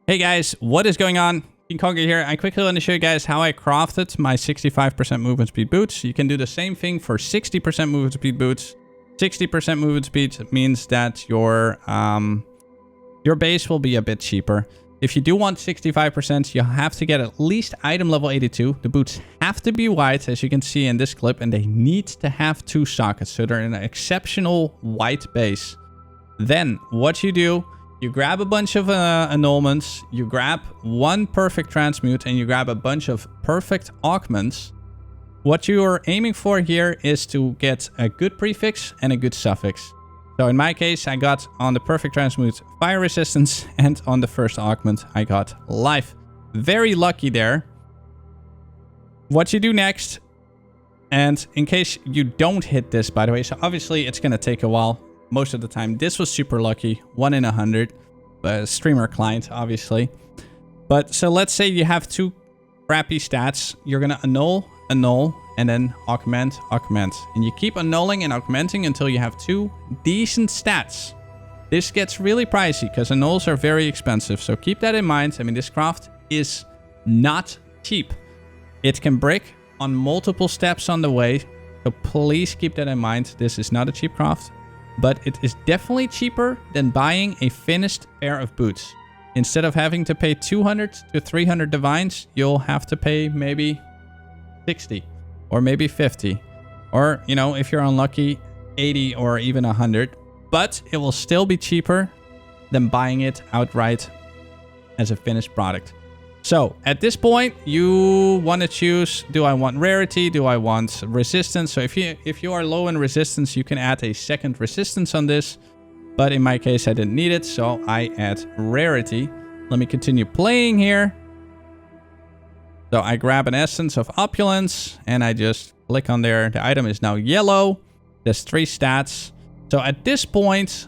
Hey guys, what is going on? KingKongor here. I quickly want to show you guys how I crafted my 65% movement speed boots. You can do the same thing for 60% movement speed boots. 60% movement speed means that your base will be a bit cheaper. If you do want 65%, you have to get at least item level 82. The boots have to be white, as you can see in this clip, and they need to have 2 sockets, so they're in an exceptional white base. Then what you do, you grab a bunch of annulments, you grab 1 perfect transmute, and you grab a bunch of perfect augments. What you are aiming for here is to get a good prefix and a good suffix. So in my case, I got on the perfect transmute fire resistance, and on the first augment, I got life. Very lucky there. What you do next, and in case you don't hit this, by the way, so obviously it's going to take a while. Most of the time, this was super lucky, 1 in 100, streamer client, obviously. But so let's say you have 2 crappy stats. You're gonna annul, and then augment. And you keep annulling and augmenting until you have 2 decent stats. This gets really pricey because annuls are very expensive. So keep that in mind. I mean, this craft is not cheap. It can break on multiple steps on the way. So please keep that in mind. This is not a cheap craft. But it is definitely cheaper than buying a finished pair of boots. Instead of having to pay 200 to 300 divines, you'll have to pay maybe 60 or maybe 50. Or, you know, if you're unlucky, 80 or even 100. But it will still be cheaper than buying it outright as a finished product. So at this point, you want to choose, do I want rarity? Do I want resistance? So if you are low in resistance, you can add a second resistance on this. But in my case, I didn't need it, so I add rarity. Let me continue playing here. So I grab an essence of opulence and I just click on there. The item is now yellow. There's 3 stats. So at this point,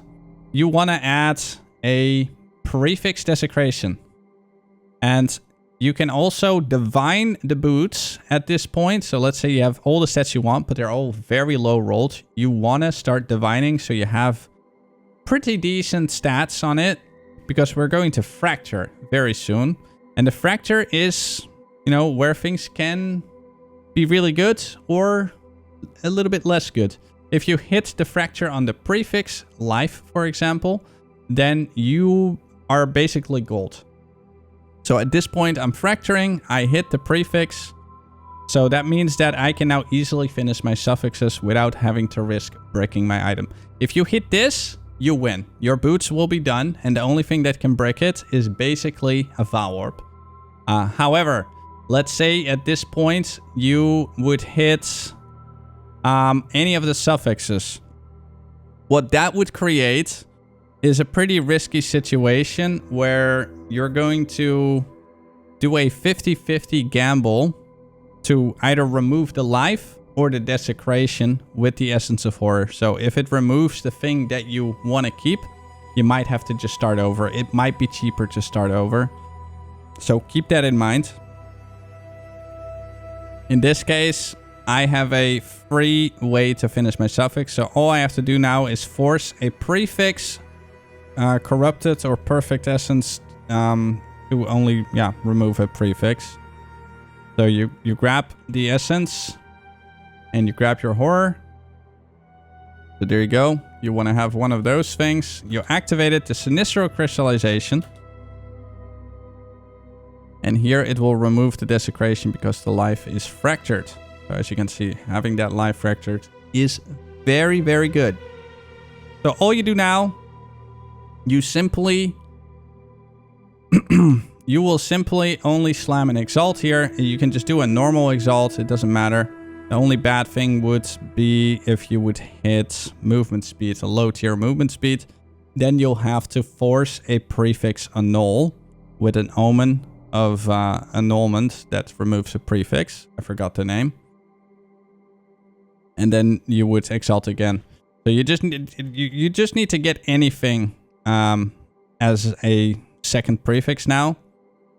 you want to add a prefix desecration. And you can also divine the boots at this point. So let's say you have all the stats you want, but they're all very low rolled. You want to start divining so you have pretty decent stats on it, because we're going to fracture very soon. And the fracture is, you know, where things can be really good or a little bit less good. If you hit the fracture on the prefix life, for example, then you are basically gold. So at this point, I'm fracturing, I hit the prefix. So that means that I can now easily finish my suffixes without having to risk breaking my item. If you hit this, you win. Your boots will be done, and the only thing that can break it is basically a vow orb. However, let's say at this point, you would hit any of the suffixes. What that would create is a pretty risky situation where you're going to do a 50-50 gamble to either remove the life or the desecration with the Essence of Horror. So if it removes the thing that you want to keep, you might have to just start over. It might be cheaper to start over. So keep that in mind. In this case, I have a free way to finish my suffix. So all I have to do now is force a prefix, corrupted or perfect essence, to only remove a prefix. So you grab the essence and you grab your horror. So there you go. You want to have one of those things. You activate it, the Sinistro crystallization. And here it will remove the desecration because the life is fractured. So as you can see, having that life fractured is very, very good. So all you do now, you simply you will simply only slam an exalt here. You can just do a normal exalt, it doesn't matter. The only bad thing would be if you would hit movement speed, a low tier movement speed. Then you'll have to force a prefix annul with an omen of annulment that removes a prefix. I forgot the name. And then you would exalt again. So you just need to get anything as a second prefix now.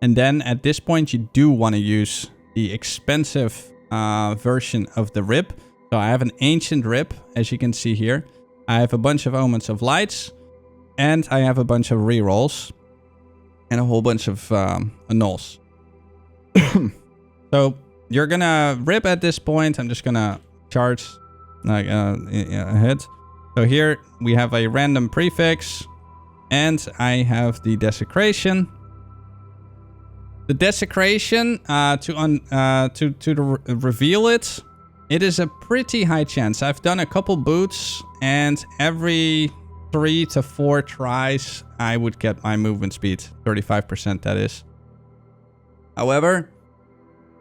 And then at this point, you do want to use the expensive version of the rib. So I have an ancient rib, as you can see here. I have a bunch of omens of lights, and I have a bunch of rerolls. and a whole bunch of nulls. So you're gonna rip at this point. I'm just gonna charge like ahead. So here we have a random prefix, and I have the desecration. The desecration to reveal it. It is a pretty high chance. I've done a couple boots, and every 3 to 4 tries, I would get my movement speed. 35%, that is. However,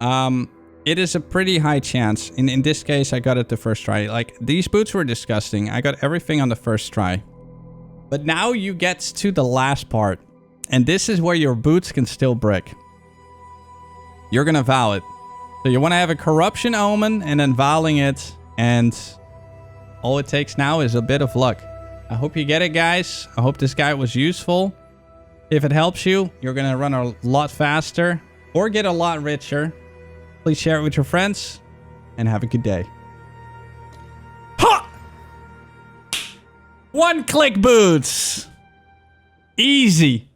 it is a pretty high chance. In this case, I got it the first try. Like, these boots were disgusting. I got everything on the first try. But now you get to the last part. And this is where your boots can still brick. You're gonna vow it. So you want to have a corruption omen and then vowing it. And all it takes now is a bit of luck. I hope you get it, guys. I hope this guide was useful. If it helps you, you're going to run a lot faster or get a lot richer. Please share it with your friends and have a good day. Ha! 1-click boots. Easy.